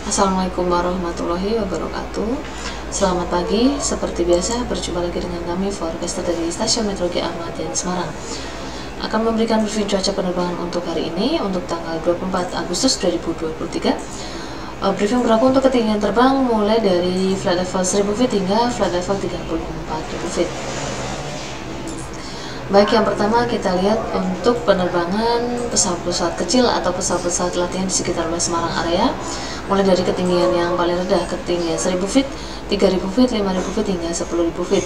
Assalamualaikum warahmatullahi wabarakatuh. Selamat pagi, seperti biasa berjumpa lagi dengan kami forecaster dari Stasiun Meteorologi Ahmad Yani Semarang. Akan memberikan review cuaca penerbangan untuk hari ini untuk tanggal 24 Agustus 2023. Briefing berlaku untuk ketinggian terbang mulai dari flight level 1000 feet hingga flight level 34.000 feet. Baik, yang pertama kita lihat untuk penerbangan pesawat-pesawat kecil atau pesawat-pesawat latihan di sekitar wilayah Semarang area, mulai dari ketinggian yang paling rendah, ketinggian 1000 feet, 3000 feet, 5000 feet hingga 10000 feet.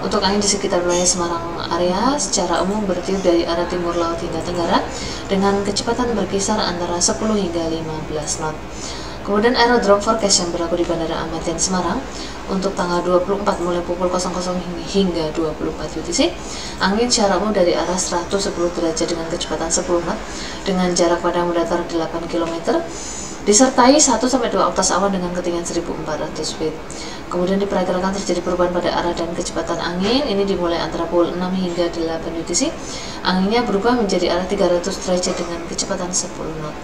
Untuk angin di sekitar wilayah Semarang area secara umum bertiup dari arah timur laut hingga tenggara dengan kecepatan berkisar antara 10 hingga 15 knot. Kemudian aerodrome forecast yang berlaku di Bandara Ahmad Yani Semarang untuk tanggal 24 mulai pukul 00 hingga 24 UTC, angin secara umum dari arah 110 derajat dengan kecepatan 10 knot dengan jarak pandang mendatar 8 km, disertai 1-2 oktas awan dengan ketinggian 1400 feet. Kemudian diperkirakan terjadi perubahan pada arah dan kecepatan angin, ini dimulai antara pukul 6 hingga 8 UTC, anginnya berubah menjadi arah 300 derajat dengan kecepatan 10 knot.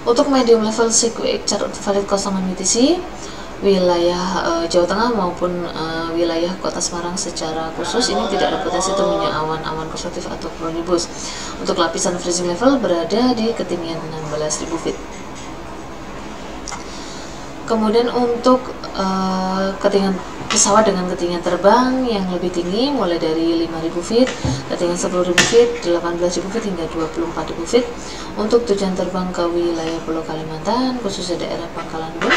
Untuk medium level sequence chart valid 06 UTC, wilayah Jawa Tengah maupun wilayah Kota Semarang secara khusus ini tidak ada potensi temunya awan-awan konvektif atau cumulonimbus. Untuk lapisan freezing level berada di ketinggian 16.000 feet. Kemudian untuk ketinggian pesawat dengan ketinggian terbang yang lebih tinggi mulai dari 5.000 feet, ketinggian 10.000 feet, 18.000 feet hingga 24.000 feet. Untuk tujuan terbang ke wilayah Pulau Kalimantan, khususnya daerah Pangkalan Bun,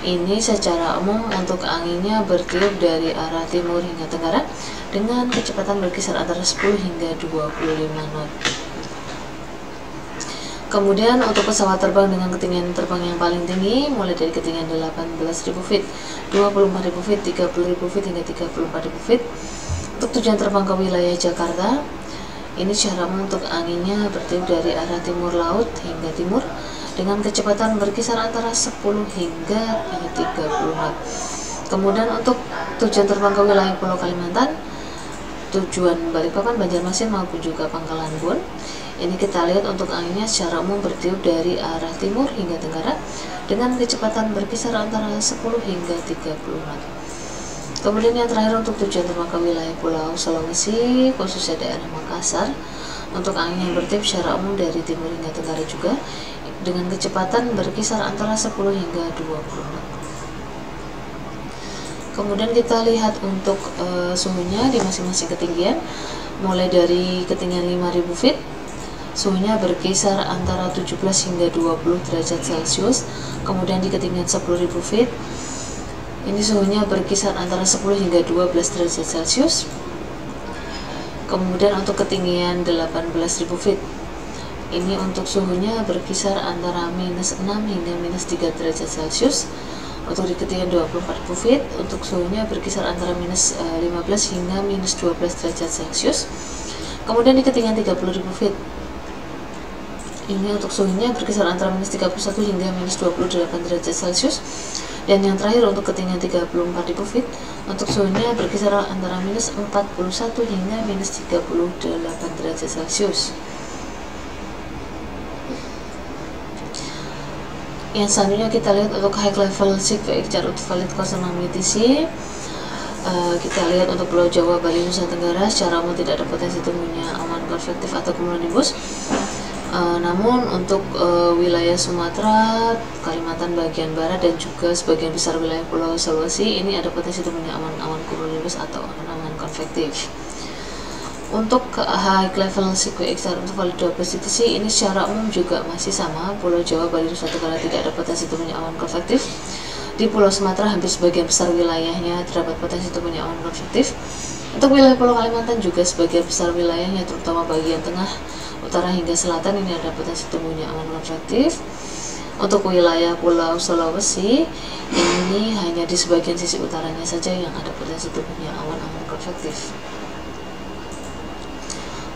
ini secara umum untuk anginnya bertiup dari arah timur hingga tenggara dengan kecepatan berkisar antara 10 hingga 25 knot. Kemudian untuk pesawat terbang dengan ketinggian terbang yang paling tinggi mulai dari ketinggian 18.000 feet, 24.000 feet, 30.000 feet hingga 34.000 feet. Untuk tujuan terbang ke wilayah Jakarta, ini secara umum untuk anginnya bertiup dari arah timur laut hingga timur dengan kecepatan berkisar antara 10 hingga 30 knot. Kemudian untuk tujuan terbang ke wilayah Pulau Kalimantan, tujuan Balikpapan, Banjarmasin maupun juga Pangkalan Bun, ini kita lihat untuk anginnya secara umum bertiup dari arah timur hingga tenggara dengan kecepatan berkisar antara 10 hingga 30 knot. Kemudian yang terakhir untuk tujuan terbang ke wilayah Pulau Sulawesi, khususnya daerah Makassar, untuk angin yang bertiup secara umum dari timur hingga tenggara juga dengan kecepatan berkisar antara 10 hingga 20 knot. Kemudian kita lihat untuk suhunya di masing-masing ketinggian, mulai dari ketinggian 5.000 feet, suhunya berkisar antara 17 hingga 20 derajat Celcius. Kemudian di ketinggian 10.000 feet, ini suhunya berkisar antara 10 hingga 12 derajat Celcius. Kemudian untuk ketinggian 18.000 feet, ini untuk suhunya berkisar antara -6 hingga -3 derajat Celcius. Untuk di ketinggian 24.000 feet, untuk suhunya berkisar antara -15 hingga -12 derajat Celcius. Kemudian di ketinggian 30.000 feet, ini untuk suhunya berkisar antara -31 hingga -28 derajat Celcius. Dan yang terakhir untuk ketinggian 34.000 feet, untuk suhunya berkisar antara -41 hingga -38 derajat Celcius. Yang selanjutnya kita lihat untuk high level sequence chart valid 06 UTC. Kita lihat untuk Pulau Jawa, Bali, Nusa Tenggara secara umum tidak ada potensi temunya awan konvektif atau cumulonimbus. Namun untuk wilayah Sumatera, Kalimantan bagian barat dan juga sebagian besar wilayah Pulau Sulawesi ini ada potensi temunya awan-awan cumulonimbus atau awan-awan konvektif. Untuk high level sequence untuk valid 12 UTC ini secara umum juga masih sama, Pulau Jawa, Bali, Nusa Tenggara tidak ada potensi temunya awan konvektif. Di Pulau Sumatera hampir sebagian besar wilayahnya terdapat potensi temunya awan konvektif. Untuk wilayah Pulau Kalimantan juga sebagian besar wilayahnya terutama bagian tengah, utara hingga selatan ini ada potensi temunya awan konvektif. Untuk wilayah Pulau Sulawesi ini hanya di sebagian sisi utaranya saja yang ada potensi temunya awan-awan konvektif.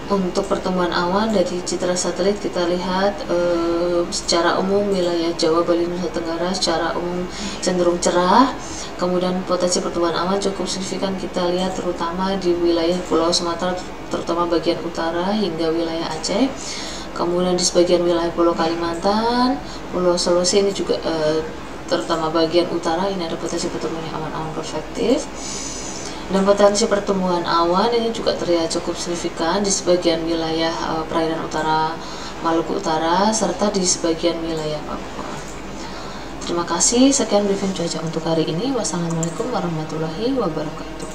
Untuk pertemuan awan dari citra satelit kita lihat secara umum wilayah Jawa, Bali, Nusa Tenggara secara umum cenderung cerah. Kemudian potensi pertumbuhan awan cukup signifikan kita lihat terutama di wilayah Pulau Sumatera, terutama bagian utara hingga wilayah Aceh. Kemudian di sebagian wilayah Pulau Kalimantan, Pulau Sulawesi ini juga terutama bagian utara ini ada potensi pertumbuhan awan-awan konvektif. Dan potensi pertumbuhan awan ini juga terlihat cukup signifikan di sebagian wilayah perairan utara Maluku Utara serta di sebagian wilayah Papua. Terima kasih, sekian briefing cuaca untuk hari ini. Wassalamualaikum warahmatullahi wabarakatuh.